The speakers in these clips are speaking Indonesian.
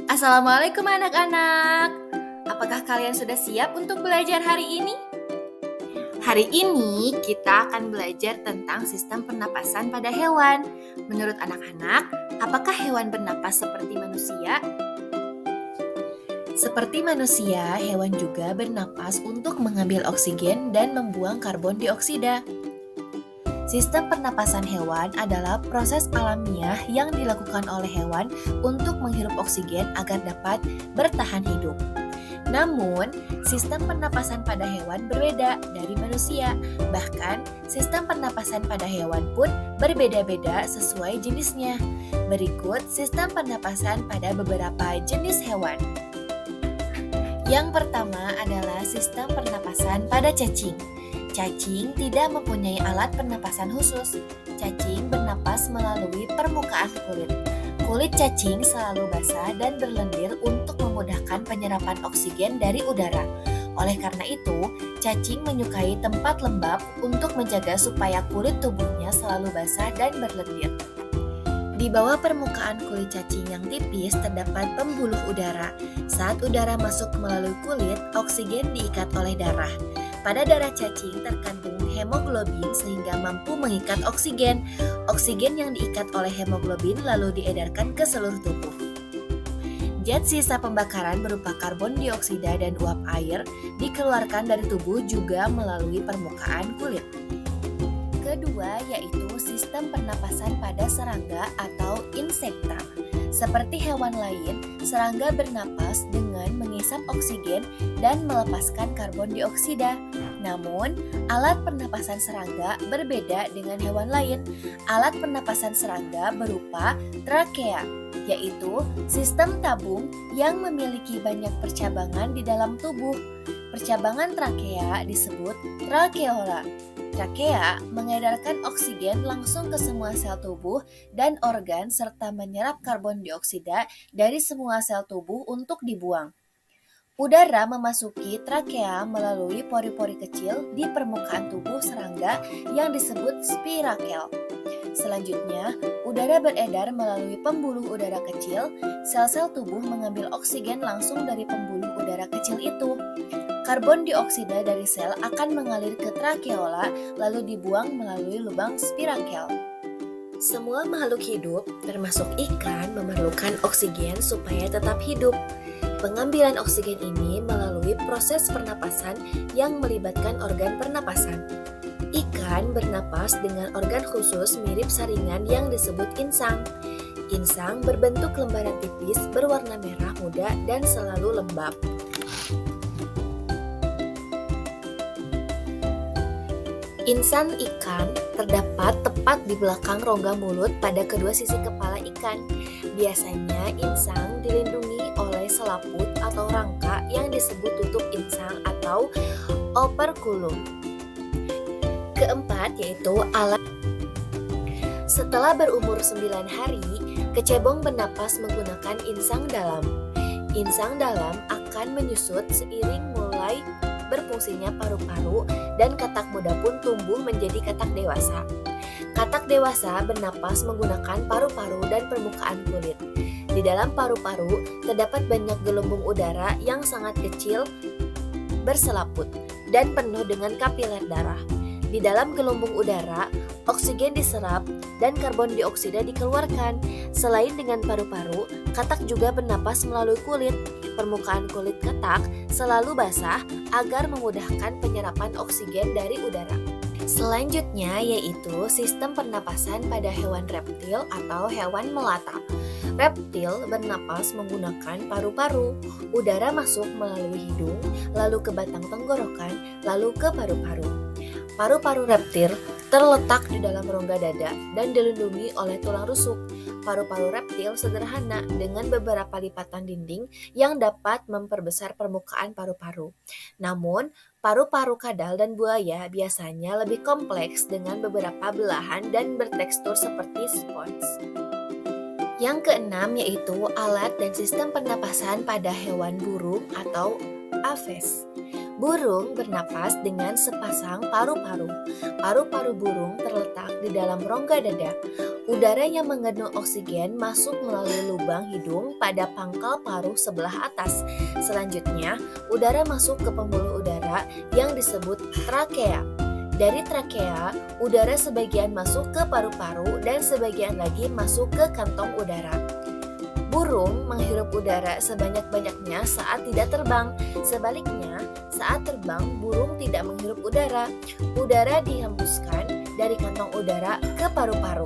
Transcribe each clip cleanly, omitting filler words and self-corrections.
Assalamualaikum anak-anak. Apakah kalian sudah siap untuk belajar hari ini? Hari ini kita akan belajar tentang sistem pernapasan pada hewan. Menurut anak-anak, apakah hewan bernapas seperti manusia? Seperti manusia, hewan juga bernapas untuk mengambil oksigen dan membuang karbon dioksida. Sistem pernapasan hewan adalah proses alamiah yang dilakukan oleh hewan untuk menghirup oksigen agar dapat bertahan hidup. Namun, sistem pernapasan pada hewan berbeda dari manusia. Bahkan, sistem pernapasan pada hewan pun berbeda-beda sesuai jenisnya. Berikut sistem pernapasan pada beberapa jenis hewan. Yang pertama adalah sistem pernapasan pada cacing. Cacing tidak mempunyai alat pernapasan khusus. Cacing bernapas melalui permukaan kulit. Kulit cacing selalu basah dan berlendir untuk memudahkan penyerapan oksigen dari udara. Oleh karena itu, cacing menyukai tempat lembab untuk menjaga supaya kulit tubuhnya selalu basah dan berlendir. Di bawah permukaan kulit cacing yang tipis terdapat pembuluh udara. Saat udara masuk melalui kulit, oksigen diikat oleh darah. Pada darah cacing terkandung hemoglobin sehingga mampu mengikat oksigen. Oksigen yang diikat oleh hemoglobin lalu diedarkan ke seluruh tubuh. Zat sisa pembakaran berupa karbon dioksida dan uap air dikeluarkan dari tubuh juga melalui permukaan kulit. Kedua yaitu sistem pernapasan pada serangga atau insekta. Seperti hewan lain, serangga bernapas dengan mengisap oksigen dan melepaskan karbon dioksida. Namun, alat pernapasan serangga berbeda dengan hewan lain. Alat pernapasan serangga berupa trakea, yaitu sistem tabung yang memiliki banyak percabangan di dalam tubuh. Percabangan trakea disebut trakeola. Trakea mengedarkan oksigen langsung ke semua sel tubuh dan organ serta menyerap karbon dioksida dari semua sel tubuh untuk dibuang. Udara memasuki trakea melalui pori-pori kecil di permukaan tubuh serangga yang disebut spirakel. Selanjutnya, udara beredar melalui pembuluh udara kecil. Sel-sel tubuh mengambil oksigen langsung dari pembuluh udara kecil itu. Karbon dioksida dari sel akan mengalir ke trakeola lalu dibuang melalui lubang spirakel. Semua makhluk hidup, termasuk ikan, memerlukan oksigen supaya tetap hidup. Pengambilan oksigen ini melalui proses pernapasan yang melibatkan organ pernapasan. Ikan bernapas dengan organ khusus mirip saringan yang disebut insang. Insang berbentuk lembaran tipis berwarna merah muda dan selalu lembab. Insang ikan terdapat tepat di belakang rongga mulut pada kedua sisi kepala ikan. Biasanya insang dilindungi oleh selaput atau rangka yang disebut tutup insang atau operculum. Keempat yaitu alat. Setelah berumur 9 hari, kecebong bernapas menggunakan insang dalam. Insang dalam akan menyusut seiring mulai berfungsinya paru-paru dan katak muda pun tumbuh menjadi katak dewasa. Katak dewasa bernapas menggunakan paru-paru dan permukaan kulit. Di dalam paru-paru terdapat banyak gelembung udara yang sangat kecil berselaput dan penuh dengan kapiler darah. Di dalam gelembung udara, oksigen diserap dan karbon dioksida dikeluarkan. Selain dengan paru-paru, katak juga bernapas melalui kulit. Permukaan kulit katak selalu basah agar memudahkan penyerapan oksigen dari udara. Selanjutnya yaitu sistem pernapasan pada hewan reptil atau hewan melata. Reptil bernapas menggunakan paru-paru. Udara masuk melalui hidung, lalu ke batang tenggorokan, lalu ke paru-paru. Paru-paru reptil terletak di dalam rongga dada dan dilindungi oleh tulang rusuk. Paru-paru reptil sederhana dengan beberapa lipatan dinding yang dapat memperbesar permukaan paru-paru. Namun, paru-paru kadal dan buaya biasanya lebih kompleks dengan beberapa belahan dan bertekstur seperti spons. Yang keenam yaitu alat dan sistem pernapasan pada hewan burung atau aves. Burung bernapas dengan sepasang paru-paru. Paru-paru burung terletak di dalam rongga dada. Udara yang mengandung oksigen masuk melalui lubang hidung pada pangkal paruh sebelah atas. Selanjutnya, udara masuk ke pembuluh udara yang disebut trakea. Dari trakea, udara sebagian masuk ke paru-paru dan sebagian lagi masuk ke kantong udara. Burung menghirup udara sebanyak-banyaknya saat tidak terbang. Sebaliknya, saat terbang, burung tidak menghirup udara. Udara dihembuskan dari kantong udara ke paru-paru.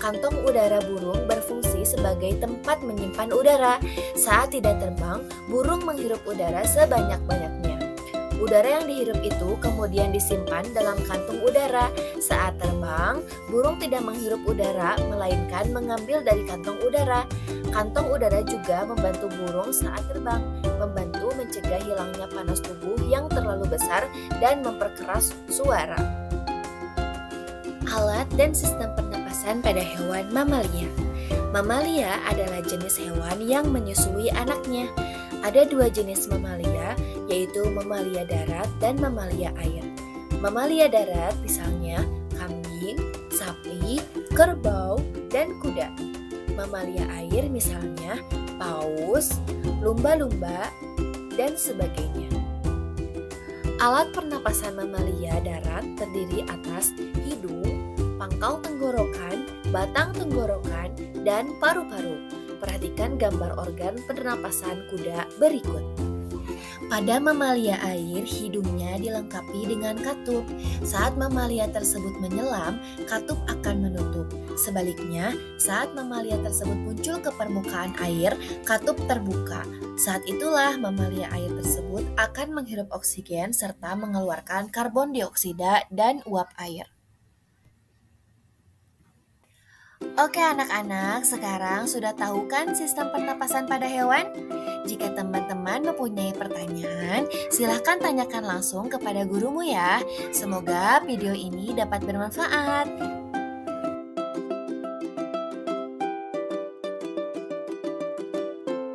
Kantong udara burung berfungsi sebagai tempat menyimpan udara. Saat tidak terbang, burung menghirup udara sebanyak-banyaknya. Udara yang dihirup itu kemudian disimpan dalam kantung udara. Saat terbang, burung tidak menghirup udara, melainkan mengambil dari kantong udara. Kantong udara juga membantu burung saat terbang, membantu mencegah hilangnya panas tubuh yang terlalu besar dan memperkeras suara. Alat dan sistem pernapasan pada hewan mamalia. Mamalia adalah jenis hewan yang menyusui anaknya. Ada dua jenis mamalia, yaitu mamalia darat dan mamalia air. Mamalia darat misalnya kambing, sapi, kerbau, dan kuda. Mamalia air misalnya paus, lumba-lumba, dan sebagainya. Alat pernapasan mamalia darat terdiri atas hidung, pangkal tenggorokan, batang tenggorokan, dan paru-paru. Perhatikan gambar organ pernapasan kuda berikut. Pada mamalia air, hidungnya dilengkapi dengan katup. Saat mamalia tersebut menyelam, katup akan menutup. Sebaliknya, saat mamalia tersebut muncul ke permukaan air, katup terbuka. Saat itulah mamalia air tersebut akan menghirup oksigen serta mengeluarkan karbon dioksida dan uap air. Oke anak-anak, sekarang sudah tahu kan sistem pernapasan pada hewan? Jika teman-teman mempunyai pertanyaan, silahkan tanyakan langsung kepada gurumu ya. Semoga video ini dapat bermanfaat.